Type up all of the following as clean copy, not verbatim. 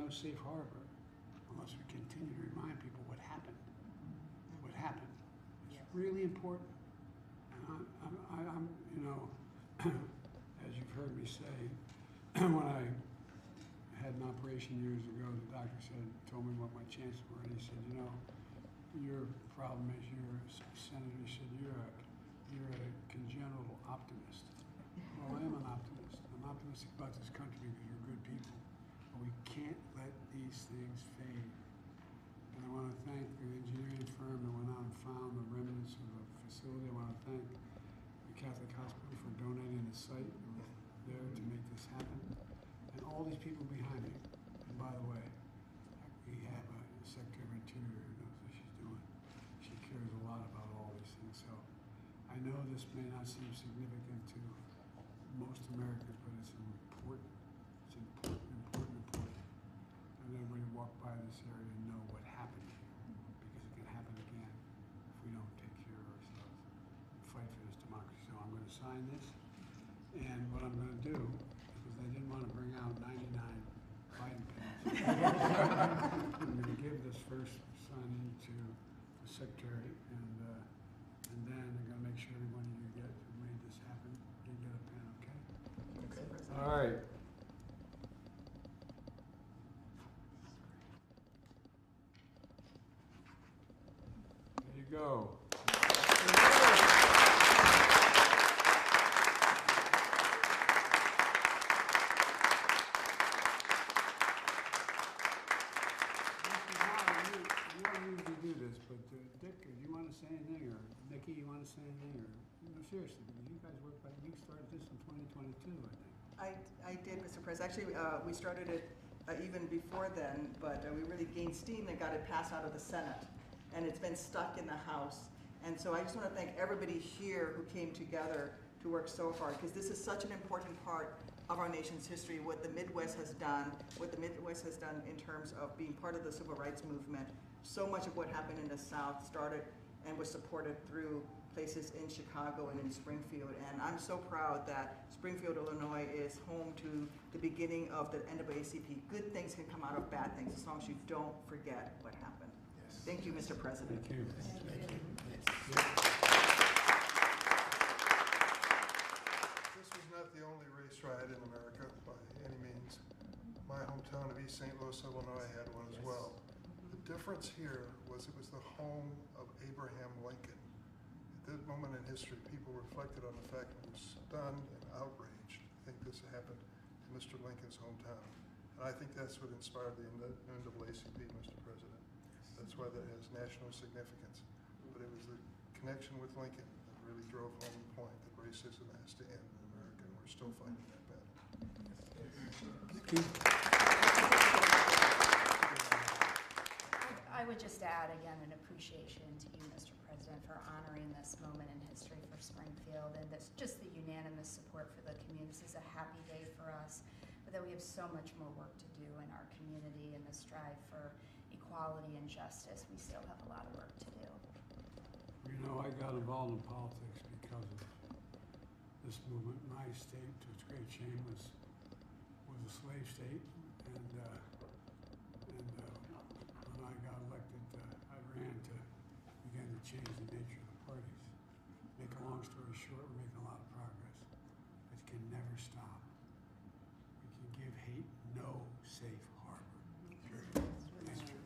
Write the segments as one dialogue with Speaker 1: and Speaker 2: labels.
Speaker 1: no safe harbor unless we continue to remind people what happened. What happened. It's really important. And I'm you know, as you've heard me say, when I had an operation years ago, the doctor told me what my chances were, and he said, you know, your problem is Senator, he said, you're a congenital optimist. Well, I am an optimist. I'm optimistic about this country because you're good people. But we can't let these things fade. And I want to thank the engineering firm that went out and found the remnants of the facility. I want to thank the Catholic Hospital for donating the site that was there to make this happen. And all these people behind me. And by the way, we have a Secretary of Interior who knows what she's doing. She cares a lot about all these things. So I know this may not seem significant to most Americans, but it's important. It's important. And everybody walk by this area and know what happened here, because it can happen again if we don't take care of ourselves and fight for this democracy. So I'm going to sign this, and what I'm going to do, because I didn't want to bring out 99 Biden pens, I'm going to give this first signing to the Secretary, and then I'm going to make sure everyone you get who made this happen, you get a pen, okay?
Speaker 2: Okay.
Speaker 1: All right. There you go. You don't usually do this, but Dick, do you want to say anything, or Nikki, you want to say anything, or no, seriously, because you guys work like you started this in 2022, I think.
Speaker 2: I did, Mr. President. Actually, we started it even before then, but we really gained steam and got it passed out of the Senate. And it's been stuck in the House. And so I just want to thank everybody here who came together to work so hard, because this is such an important part of our nation's history, what the Midwest has done, in terms of being part of the civil rights movement. So much of what happened in the South started and was supported through places in Chicago and in Springfield. And I'm so proud that Springfield, Illinois is home to the beginning of the NAACP. Good things can come out of bad things as long as you don't forget what happened.
Speaker 1: Yes.
Speaker 2: Thank you, Mr. President.
Speaker 1: Thank you.
Speaker 3: Thank you.
Speaker 4: This was not the only race riot in America by any means. My hometown of East St. Louis, Illinois had one as well. The difference here was it was the home of Abraham Lincoln. At that moment in history, people reflected on the fact that we were stunned and outraged to think this happened in Mr. Lincoln's hometown. And I think that's what inspired the NAACP, Mr. President. That's why that has national significance. But it was the connection with Lincoln that really drove home the point that racism has to end in America, and we're still fighting that battle.
Speaker 3: I would just add again an appreciation to you, Mr. President, for honoring this moment in history for Springfield, and this just the unanimous support for the community. This is a happy day for us, but that we have so much more work to do in our community and the strive for equality and justice. We still have a lot of work to do.
Speaker 1: You know, I got involved in politics because of this movement. My state, to its great shame, was a slave state, and when I got elected, I ran to begin to change the nature of the parties. Make a long story short, we're making a lot of progress, but you can never stop. We can give hate no safe harbor. Thank you.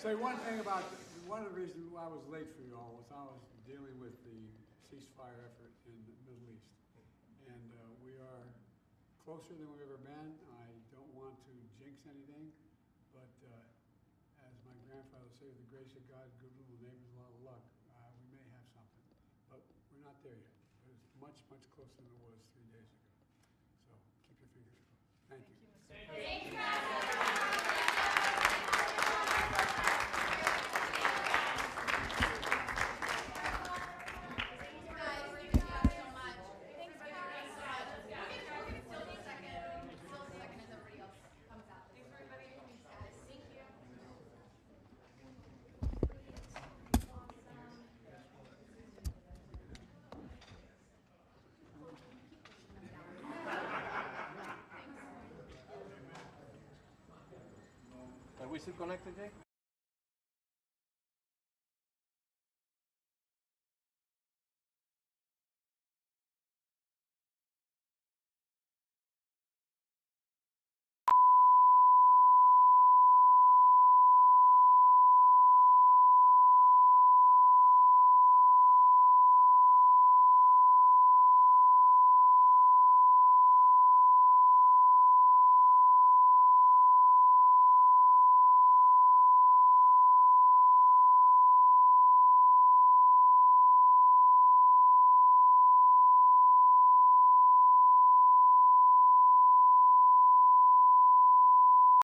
Speaker 1: Say one thing about one of the reasons why I was late for you all was I was dealing with the ceasefire effort in the Middle East, and we are closer than we've ever been. I don't want to jinx anything, but as my grandfather said, with the grace of God, good little neighbors, a lot of luck. We may have something, but we're not there yet. But it's much, much closer than it was 3 days ago. So keep your fingers crossed. Thank you.
Speaker 3: Thank you.
Speaker 5: still connected, Jay?